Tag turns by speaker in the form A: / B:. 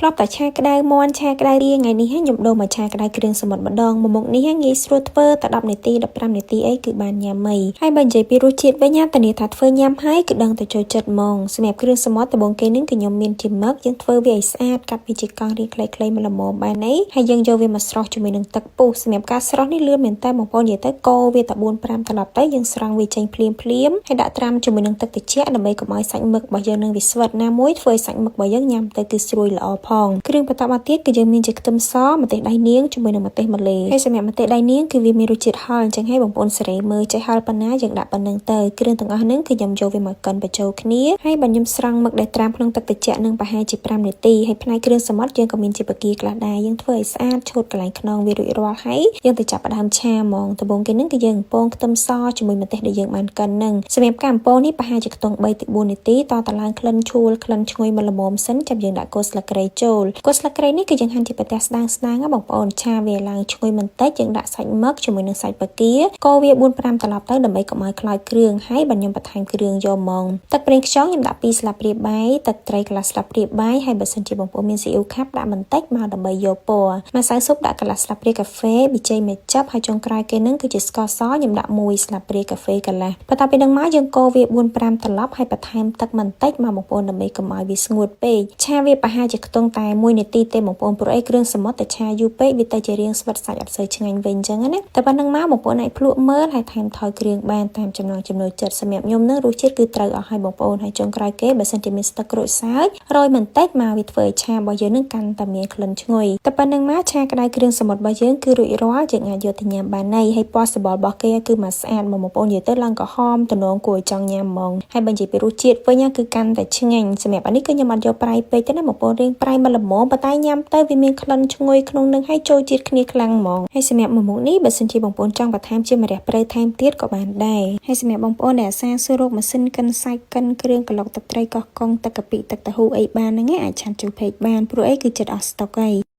A: ធ្លាប់តែឆាក្តៅមាន់ឆាក្តៅរៀងថ្ងៃនេះខ្ញុំដូរមកឆាក្តៅគ្រឿងសមុទ្រម្ដងមុខនេះងាយស្រួលធ្វើតែ10នាទី15នាទីអីគឺបានញ៉ាំមីហើយបើនិយាយពីរសជាតិវិញធានាថាធ្វើញ៉ាំហើយគឺដឹងតែចូលចិត្តហ្មងសម្រាប់គ្រឿងសមុទ្រដំបូងគេនឹងគឺខ្ញុំមានជាមឹកយើងធ្វើវាឲ្យស្អាតកាត់វាជាកង់រាងខ្លីៗមកល្មមបែបនេះហើយយើងយកវាមកស្រោះជាមួយនឹងទឹកពុះសម្រាប់ការស្រោះនេះលឿនមែនតើបងប្អូននិយាយទៅកូរវាតែ4-5ត្រឡប់ទៅយើងស្រង់វាចេញភ្លាមហើយដាក់ត្រាំជាមួយនឹងទឹកត្រជាក់ដើម្បីកុំឲ្យសាច់មឹករបស់យើងនឹងវាស្វិតណាមួយធ្វើឲ្យសាច់មឹករបស់យើងញ៉ាំទៅគឺស្រួយល្អផងគ្រឿងបន្តមកទៀតគឺយើងមានជាខ្ទឹមសម្ទេសដៃនាងជាមួយនឹងម្ទេសម្លេហើយសម្រាប់ម្ទេសដៃនាងគឺវាមានរសជាតិហឹរអញ្ចឹងហើយបងប្អូនសេរីមើលចេះហឹរប៉ុណ្ណាយើងដាក់ប៉ុណ្្នឹងទៅគ្រឿងទាំងអស់ហ្នឹងគឺខ្ញុំយកវាមកកិនបញ្ចូលគ្នាហើយបើខ្ញុំស្រង់មឹកដែលត្រាំក្នុងទឹកត្រជាក់នឹងប្រហែលជា5នាទីហើយផ្នែកគ្រឿងសមុទ្រយើងក៏មានជាបកាខ្លះដែរយើងធ្វើឲ្យស្អាតឆូតកន្លែងខ្នងវារួចរាល់ហើយយើងទៅចាប់ផ្ដើមឆាហ្មងដំបូងគេហ្នឹងគឺយើងកំប៉ុងខ្ទឹមសជាមួយម្ទេសដែលយើងបានកិនហ្នឹងសម្រាប់ការកំប៉ុងនេះប្រហែលជាខ្ទង់3ទៅ4នាទីតតឡើងក្លិនឈួលក្លិនឈ្ងុយមកល្មមសិនចាំយើងដាក់គល់ស្លឹកគ្រៃចូលគល់ស្លឹកគ្រៃនេះគឺយើងហាន់ជាបន្ទះស្ដើងៗបងប្អូនឆាវាឡើងឈ្ងុយបន្តិចយើងដាក់សាច់មឹកជាមួយនឹងសាច់បកាកូរវា4-5ត្រឡប់ទៅដើម្បីកុំឲ្យខ្លោចគ្រឿងហើយបើខ្ញុំបន្ថែមគ្រឿងយកហ្មងទឹកប្រេងខ្យងខ្ញុំដាក់2ស្លាបព្រាបាយទឹកត្រីកន្លះស្លាបព្រាបាយហើយបើសិនជាបងប្អូនមានស៊ីអ៊ូខាប់ដាក់បន្តិចមកដើម្បីយកពណ៌ម្សៅស៊ុបដាក់កន្លះស្លាបព្រាកាហ្វេប៊ីចេងមេចប់ហើយចុងក្រោយគេនឹងគឺជាស្ករសខ្ញុំដាក់1ស្លាបព្រាកាហ្វេកន្លះបន្ទាប់ពីនឹងមកយើងកូរវា4-5ត្រឡប់ហើយបន្ថែមទឹកបន្តិចមកបងប្អូនដើម្បីកុំឲ្យវាស្ងួតពេកឆាវាប្រហែលជាខ្ទង់តែ1នាទីទេបងប្អូនព្រោះអីគ្រឿងសមុទ្រតែឆាយូរពេកវាទៅជារាងស្វិតសាច់អត់សូវឆ្ងាញ់វិញអញ្ចឹងណាតែប៉ុណ្្នឹងមកបងប្អូនអាចភ្លក់មើលហើយថែមថយគ្រឿងបានតាមចំណង់ចំណូលចិត្តសម្រាប់ខ្ញុំនឹងរសជាតិគឺត្រូវអស់ហើយបងប្អូនហើយចុងក្រោយគេបើសិនជាមានស្ទឹកក្រូចសើចរោយបន្តិចមកវាធ្វើឲ្យឆារបស់យើងនឹងកាន់តែមានក្លិនឈ្ងុយតែប៉ុណ្្នឹងមកឆាក្តៅគ្រឿងសមុទ្ររបស់យើងគឺរួចរាល់យើងអាចយកទៅញ៉ាំបានហើយពណ៌សបល់របស់គេគឺមកស្អាតមកបងប្អូននិយាយទៅឡើងក្រហមទំនងគួរឲ្យចង់ញ៉ាំហ្មងហើយបើនិយាយពីរសជាតិវិញគឺកាន់តែឆ្ងាញ់សម្រាប់អានេះគឺខ្ញុំអត់យកប្រៃពេកទេណាបងប្អូនរៀងប្រៃមកល្មមប៉ុន្តែញ៉ាំទៅវាមានក្លិនឈ្ងុយក្នុងនឹងហើយចូលជាតិគ្នាខ្លាំងហ្មងហើយសម្រាប់មុខនេះបើសិនជាបងប្អូនចង់បន្ថែមជាម្រះព្រៅថែមទៀតក៏បានដែរហើយសម្រាប់បងប្អូនដែលអាសាសួររកម៉ាស៊ីនកិនសាច់កិនគ្រឿងកន្លុកទឹកត្រីកោះកុងទឹកកាពិទឹកតៅហ៊ូអីបានហ្នឹងអាចឆាន់ចូលពេកបានព្រោះអីគឺចិត្តអស់ស្តុកហើយ